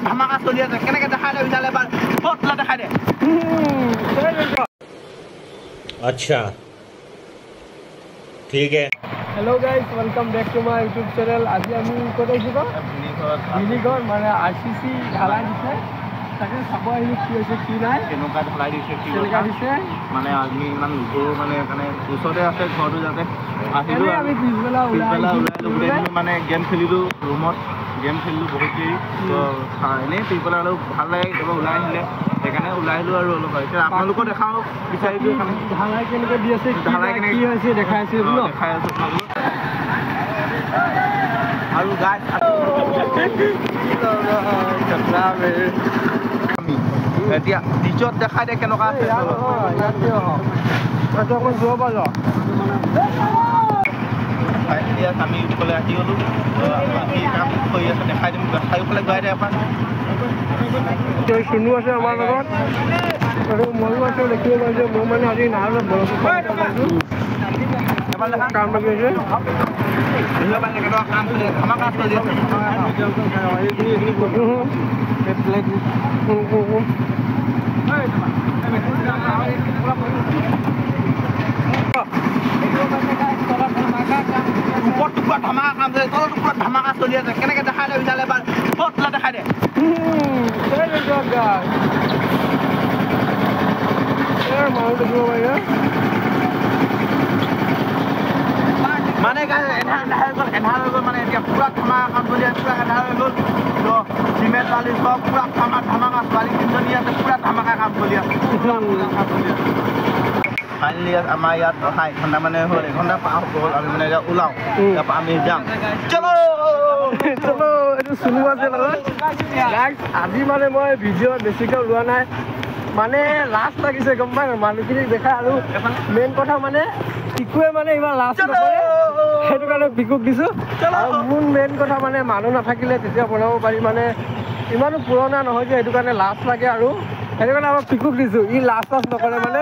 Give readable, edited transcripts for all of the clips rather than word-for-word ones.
धमाका चलि আছে কেনেকে দেখাই দে বিনালে এবাৰ বটলা দেখাই দে अच्छा ठीक है। Hello guys, welcome back to my YouTube channel. आज আমি ক'ত আহিছো বিলিগড় মানে আৰসিসি ঢালাই দিছে তাকে চাব আহিলো কি হৈছে কি নাই কেনেকা ঢালাই দিছে কি কেনেকা দিছে মানে আমি ইমান ঘৰ মানে ওচৰতে আছে ঘৰটো যাতে আহিলো আমি পিছবেলা ওলাই মানে গেম খেলিলো ৰুমত গেম খেলিলো বহুত দেৰি তো এনেই পিছবেলা অলপ ভাল লাগে এবাৰ ওলাই আহিলে সেইকাৰণে ওলাই আহিলো আৰু অলপ এতিয়া আপোনালোকো দেখাওঁ বিচাৰিলো ঢালাই কেনেকৈ দি আছে ঢালাই কি হৈছে দেখাই আছে দেখাই আছো আৰু গাইজ এতিয়া নিচত দেখাই দে কেনেকুৱা আছে আমি ইফালে আহি গ'লোঁ কাম কৰি আছে দেখাই দিম চাৰিওফালে গৈ দে এপাক শুনো আছে আমাৰ লগত আৰু ময়ো আছে দেখিব পাৰিছোঁ মই মানে আজি নাহলে বৰফ কাম লাগি আছে কাম চলি আছে আমাৰ কাম চলি আছে টুকুৰা ধমাকা কাম চলি তলৰ টুকুৰা ধমাকা চলি আছে কেনেকে দেখাই দে বিনালে এবাৰ বটলা দেখাই দে মানে এন্ধাৰ হৈ গ'ল মানে এতিয়া পুৰা ধমাকা কাম চলি আছে পুৰা এন্ধাৰ হৈ গ'ল তো চিমেণ্ট বালি চব পুৰা ধমাকা ছোৱালী তিনিজনী আছে পুৰা ধমাকা কাম চলি আছে ফাইনেলি আমাৰ ইয়াত অহা এঘণ্টা মানে হ'ল এঘণ্টা পাৰ হ'ল আমি মানে এতিয়া ওলাওঁ তাৰপৰা আমি যাম চলো চলো এইটো শুনো আছে নহয় আজি মানে মই ভিডিঅ' বেছিকৈ ওলোৱা নাই মানে লাজ লাগিছে গম পাই মানুহখিনিক দেখাই আৰু মেইন কথা মানে পিকুৱে মানে ইমান লাজ নকৰে সেইটো কাৰণে পিকুক দিছোঁ আৰু মোৰ মেইন কথা মানে মানুহ নাথাকিলে তেতিয়া বনাব পাৰি মানে ইমানো পুৰণা নহয় যে সেইটো কাৰণে লাজ লাগে আৰু সেইটো কাৰণে আমাৰ পিকুক দিছোঁ ই লাজ নকৰে মানে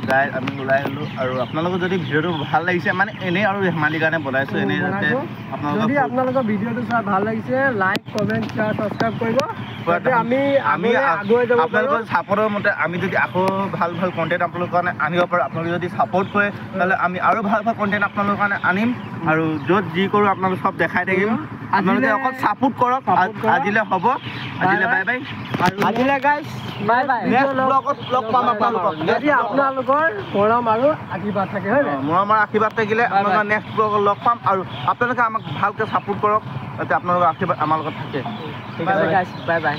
গাই আমি ওলাই আহিলোঁ আৰু আপোনালোকৰ যদি ভিডিঅ'টো ভাল লাগিছে মানে এনেই আৰু ধেমালিৰ কাৰণে বনাইছোঁ এনেই যাতে যদি আপোনালোকৰ ভিডিঅ'টো চাই ভাল লাগিছে লাইক কমেণ্ট শ্বেয়াৰ ছাবস্ক্ৰাইব কৰিব আমি আগুৱাই যাব আপোনালোকৰ ছাপোৰ্টৰ মতে আমি যদি আকৌ ভাল ভাল কণ্টেণ্ট আপোনালোকৰ কাৰণে আনিব পাৰোঁ আপোনালোকে যদি ছাপোৰ্ট কৰে তেতিয়াহ'লে আমি আৰু ভাল ভাল কণ্টেণ্ট আপোনালোকৰ কাৰণে আনিম আৰু য'ত যি কৰোঁ আপোনালোক চব দেখাই থাকিম আপোনালোকে অকল ছাপোৰ্ট কৰক আজিলৈ হ'ব আজিলৈ বাই বাই আজিলৈ গাইজ বাই বাই লগ পাম আপোনালোকক যদি আপোনালোকৰ মৰম আৰু আশীৰ্বাদ থাকে হয় নাই মৰম আৰু আশীৰ্বাদ থাকিলে আপোনালোকৰ নেক্সট ব্লগত লগ পাম আৰু আপোনালোকে আমাক ভালকৈ ছাপোৰ্ট কৰক যাতে আপোনালোকৰ আশীৰ্বাদ আমাৰ লগত থাকে ঠিক আছে গাইজ বাই বাই